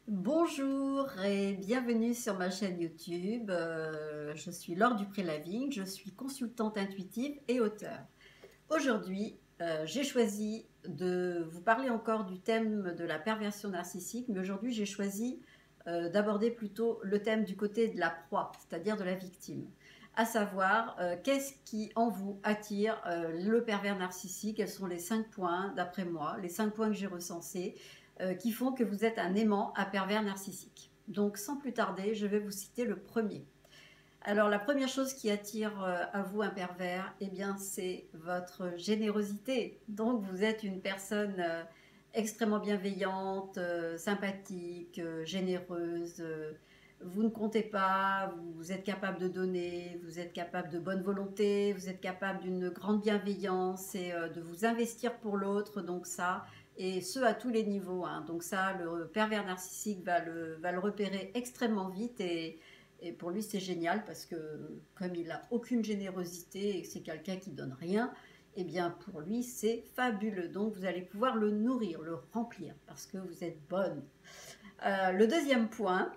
Bonjour et bienvenue sur ma chaîne YouTube. Je suis Laure Dupré-Lavigne, je suis consultante intuitive et auteure. Aujourd'hui, j'ai choisi de vous parler encore du thème de la perversion narcissique, mais aujourd'hui j'ai choisi d'aborder plutôt le thème du côté de la proie, c'est-à-dire de la victime. À savoir, qu'est-ce qui en vous attire le pervers narcissique? Quels sont les 5 points, d'après moi, les 5 points que j'ai recensés, qui font que vous êtes un aimant à pervers narcissique. Donc sans plus tarder, je vais vous citer le premier. Alors la première chose qui attire à vous un pervers, eh bien c'est votre générosité. Donc vous êtes une personne extrêmement bienveillante, sympathique, généreuse. Vous ne comptez pas, vous êtes capable de donner, vous êtes capable de bonne volonté, vous êtes capable d'une grande bienveillance et de vous investir pour l'autre. Donc ça, et ce à tous les niveaux, hein. Donc ça, le pervers narcissique va le repérer extrêmement vite et pour lui, c'est génial parce que comme il n'a aucune générosité et que c'est quelqu'un qui donne rien, eh bien pour lui, c'est fabuleux. Donc vous allez pouvoir le nourrir, le remplir parce que vous êtes bonne. Le deuxième point,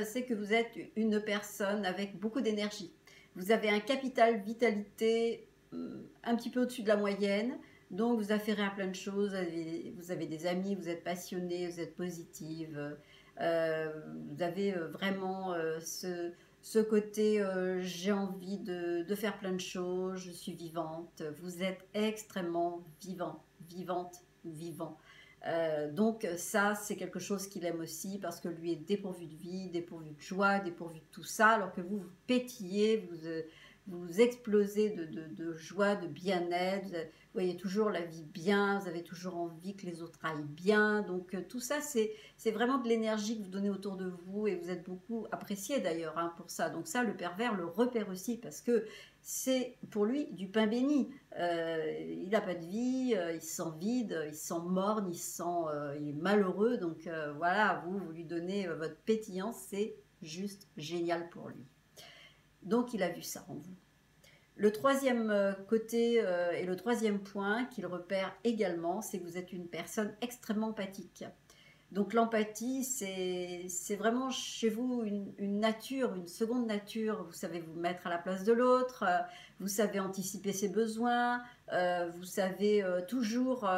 c'est que vous êtes une personne avec beaucoup d'énergie. Vous avez un capital vitalité un petit peu au-dessus de la moyenne. Donc vous affairez à plein de choses, vous avez des amis, vous êtes passionné, vous êtes positive, vous avez vraiment ce côté j'ai envie de faire plein de choses, je suis vivante, vous êtes extrêmement vivant, vivante ou vivant. Donc ça, c'est quelque chose qu'il aime aussi parce que lui est dépourvu de vie, dépourvu de joie, dépourvu de tout ça, alors que vous pétillez, vous explosez de joie, de bien-être, vous voyez toujours la vie bien, vous avez toujours envie que les autres aillent bien. Donc tout ça, c'est vraiment de l'énergie que vous donnez autour de vous et vous êtes beaucoup apprécié d'ailleurs hein, pour ça. Donc ça, le pervers le repère aussi parce que c'est pour lui du pain béni. Il n'a pas de vie, il se sent vide, il se sent morne, il est malheureux. Donc voilà, vous lui donnez votre pétillance, c'est juste génial pour lui. Donc il a vu ça en vous. Le troisième côté et le troisième point qu'il repère également, c'est que vous êtes une personne extrêmement empathique. Donc l'empathie, c'est vraiment chez vous une nature, une seconde nature. Vous savez vous mettre à la place de l'autre, vous savez anticiper ses besoins, vous savez toujours,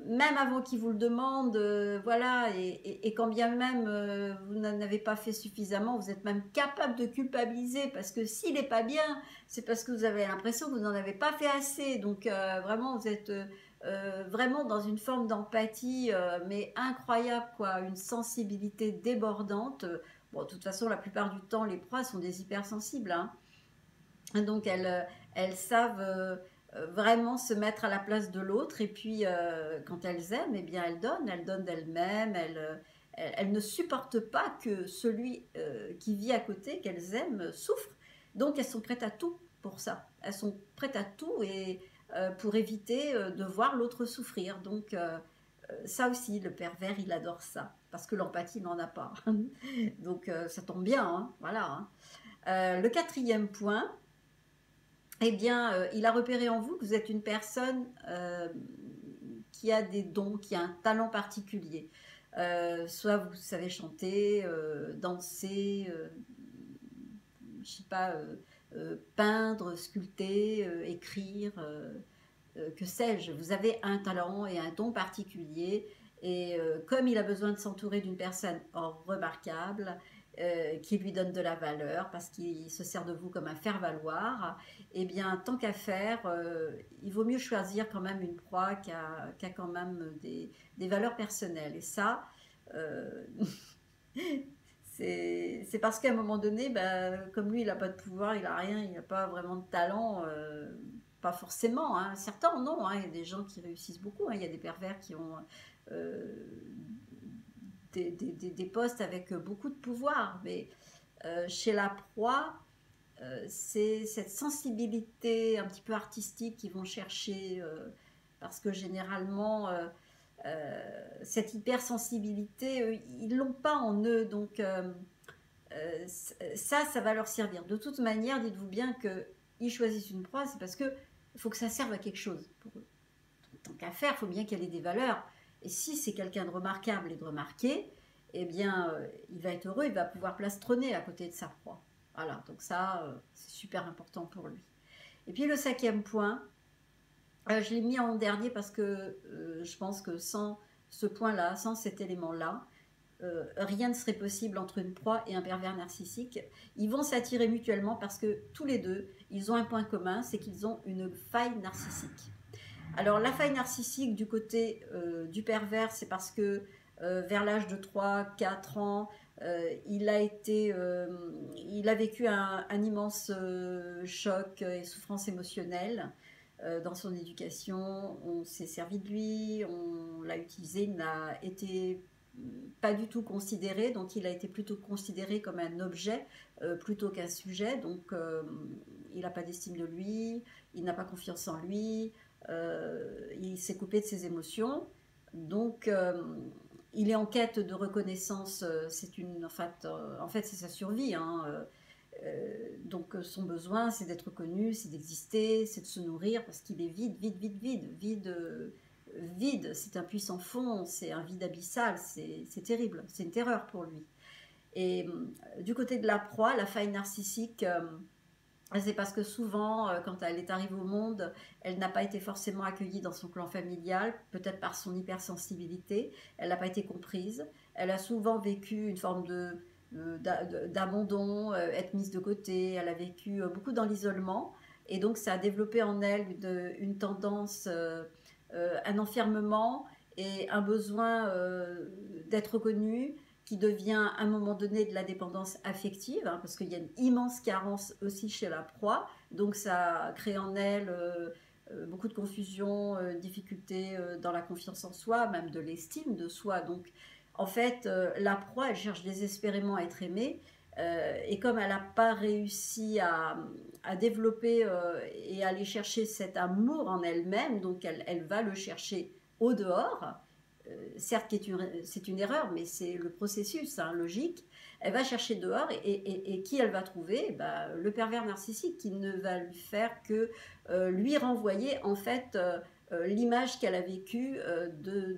même avant qu'il vous le demande, voilà, et quand bien même vous n'en avez pas fait suffisamment, vous êtes même capable de culpabiliser parce que s'il n'est pas bien, c'est parce que vous avez l'impression que vous n'en avez pas fait assez. Donc vraiment, vous êtes vraiment dans une forme d'empathie, mais incroyable, quoi, une sensibilité débordante. Bon, de toute façon, la plupart du temps, les proies sont des hypersensibles, hein. Donc, elles savent vraiment se mettre à la place de l'autre. Et puis, quand elles aiment, eh bien, elles donnent d'elles-mêmes. Elles ne supportent pas que celui qui vit à côté, qu'elles aiment, souffre. Donc, elles sont prêtes à tout pour ça. Elles sont prêtes à tout et pour éviter de voir l'autre souffrir. Donc, ça aussi, le pervers, il adore ça. Parce que l'empathie, il n'en a pas. Donc, ça tombe bien, hein, voilà, hein. Le quatrième point, eh bien, il a repéré en vous que vous êtes une personne qui a des dons, qui a un talent particulier. Soit vous savez chanter, danser, je sais pas, peindre, sculpter, écrire, que sais-je. Vous avez un talent et un don particulier. Et comme il a besoin de s'entourer d'une personne remarquable, qui lui donne de la valeur parce qu'il se sert de vous comme un faire-valoir, eh bien, tant qu'à faire, il vaut mieux choisir quand même une proie qui a quand même des valeurs personnelles. Et ça, euh, c'est parce qu'à un moment donné, bah, comme lui, il n'a pas de pouvoir, il n'a rien, il n'a pas vraiment de talent, pas forcément, hein. Certains non, hein. Il y a des gens qui réussissent beaucoup, hein. Il y a des pervers qui ont euh, des postes avec beaucoup de pouvoir, mais chez la proie, c'est cette sensibilité un petit peu artistique qu'ils vont chercher, parce que généralement, cette hypersensibilité, ils l'ont pas en eux, donc ça va leur servir. De toute manière, dites-vous bien qu'ils choisissent une proie, c'est parce que il faut que ça serve à quelque chose pour eux. Tant qu'à faire, il faut bien qu'elle ait des valeurs. Et si c'est quelqu'un de remarquable et de remarqué, eh bien, il va être heureux, il va pouvoir plastronner à côté de sa proie. Voilà, donc ça, c'est super important pour lui. Et puis le 5e point, je l'ai mis en dernier parce que je pense que sans ce point-là, sans cet élément-là, rien ne serait possible entre une proie et un pervers narcissique. Ils vont s'attirer mutuellement parce que tous les deux, ils ont un point commun, c'est qu'ils ont une faille narcissique. Alors la faille narcissique du côté du pervers, c'est parce que vers l'âge de 3-4 ans, il a vécu un immense choc et souffrance émotionnelle dans son éducation. On s'est servi de lui, on l'a utilisé, il n'a été pas du tout considéré, donc il a été plutôt considéré comme un objet plutôt qu'un sujet, donc il n'a pas d'estime de lui, il n'a pas confiance en lui, il s'est coupé de ses émotions, donc il est en quête de reconnaissance, en fait c'est sa survie, hein, donc son besoin c'est d'être connu, c'est d'exister, c'est de se nourrir parce qu'il est vide, c'est un puissant fond, c'est un vide abyssal, c'est terrible, c'est une terreur pour lui. Et du côté de la proie, la faille narcissique, c'est parce que souvent, quand elle est arrivée au monde, elle n'a pas été forcément accueillie dans son clan familial, peut-être par son hypersensibilité, elle n'a pas été comprise, elle a souvent vécu une forme d'abandon, être mise de côté, elle a vécu beaucoup dans l'isolement, et donc ça a développé en elle une tendance, un enfermement et un besoin d'être reconnue, qui devient à un moment donné de la dépendance affective, hein, parce qu'il y a une immense carence aussi chez la proie, donc ça crée en elle beaucoup de confusion, difficultés dans la confiance en soi, même de l'estime de soi. Donc en fait, la proie, elle cherche désespérément à être aimée, et comme elle n'a pas réussi à développer et à aller chercher cet amour en elle-même, donc elle va le chercher au dehors, certes c'est une erreur, mais c'est le processus hein, logique. Elle va chercher dehors et qui elle va trouver, le pervers narcissique qui ne va lui faire que lui renvoyer en fait l'image qu'elle a vécue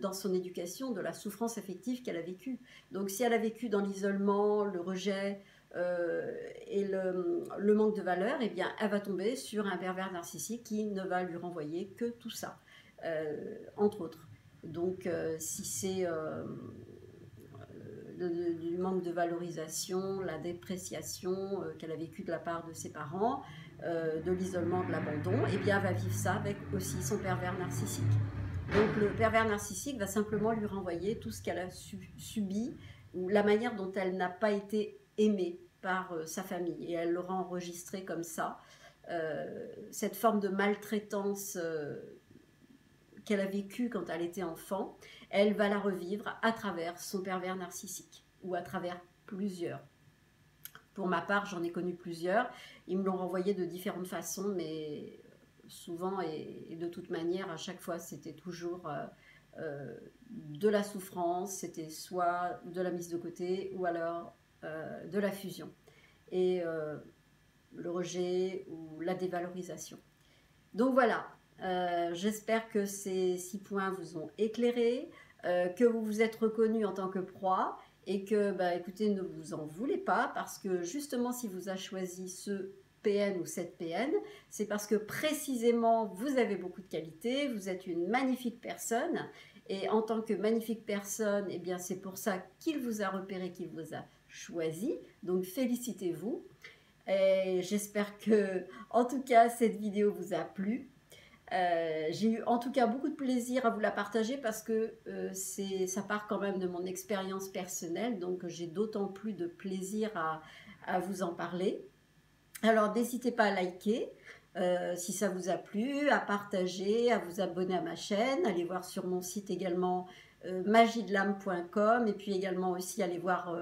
dans son éducation, de la souffrance affective qu'elle a vécue. Donc si elle a vécu dans l'isolement, le rejet et le manque de valeur, eh bien elle va tomber sur un pervers narcissique qui ne va lui renvoyer que tout ça, entre autres. Donc si c'est du manque de valorisation, la dépréciation qu'elle a vécue de la part de ses parents, de l'isolement, de l'abandon, et bien elle va vivre ça avec aussi son pervers narcissique. Donc le pervers narcissique va simplement lui renvoyer tout ce qu'elle a subi ou la manière dont elle n'a pas été aimée par sa famille, et elle l'aura enregistré comme ça. Cette forme de maltraitance qu'elle a vécue quand elle était enfant, elle va la revivre à travers son pervers narcissique, ou à travers plusieurs. Pour ma part, j'en ai connu plusieurs. Ils me l'ont renvoyé de différentes façons, mais souvent et de toute manière, à chaque fois, c'était toujours de la souffrance, c'était soit de la mise de côté, ou alors de la fusion. Et le rejet ou la dévalorisation. Donc voilà, j'espère que ces 6 points vous ont éclairé, que vous vous êtes reconnu en tant que proie, et que, écoutez, ne vous en voulez pas, parce que justement, si vous avez choisi ce PN ou cette PN, c'est parce que précisément, vous avez beaucoup de qualités, vous êtes une magnifique personne, et en tant que magnifique personne, eh bien, c'est pour ça qu'il vous a repéré, qu'il vous a choisi, donc félicitez-vous. Et j'espère que, en tout cas, cette vidéo vous a plu. J'ai eu en tout cas beaucoup de plaisir à vous la partager parce que ça part quand même de mon expérience personnelle, donc j'ai d'autant plus de plaisir à vous en parler. Alors n'hésitez pas à liker si ça vous a plu, à partager, à vous abonner à ma chaîne, allez voir sur mon site également magiedelame.com, et puis également aussi aller voir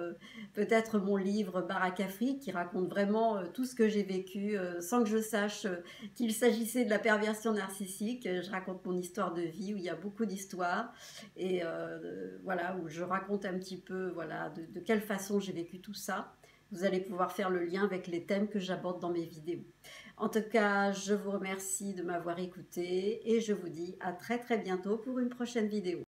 peut-être mon livre Baraque Afrique qui raconte vraiment tout ce que j'ai vécu sans que je sache qu'il s'agissait de la perversion narcissique. Je raconte mon histoire de vie où il y a beaucoup d'histoires, et voilà, où je raconte un petit peu voilà, de quelle façon j'ai vécu tout ça. Vous allez pouvoir faire le lien avec les thèmes que j'aborde dans mes vidéos. En tout cas, je vous remercie de m'avoir écouté et je vous dis à très très bientôt pour une prochaine vidéo.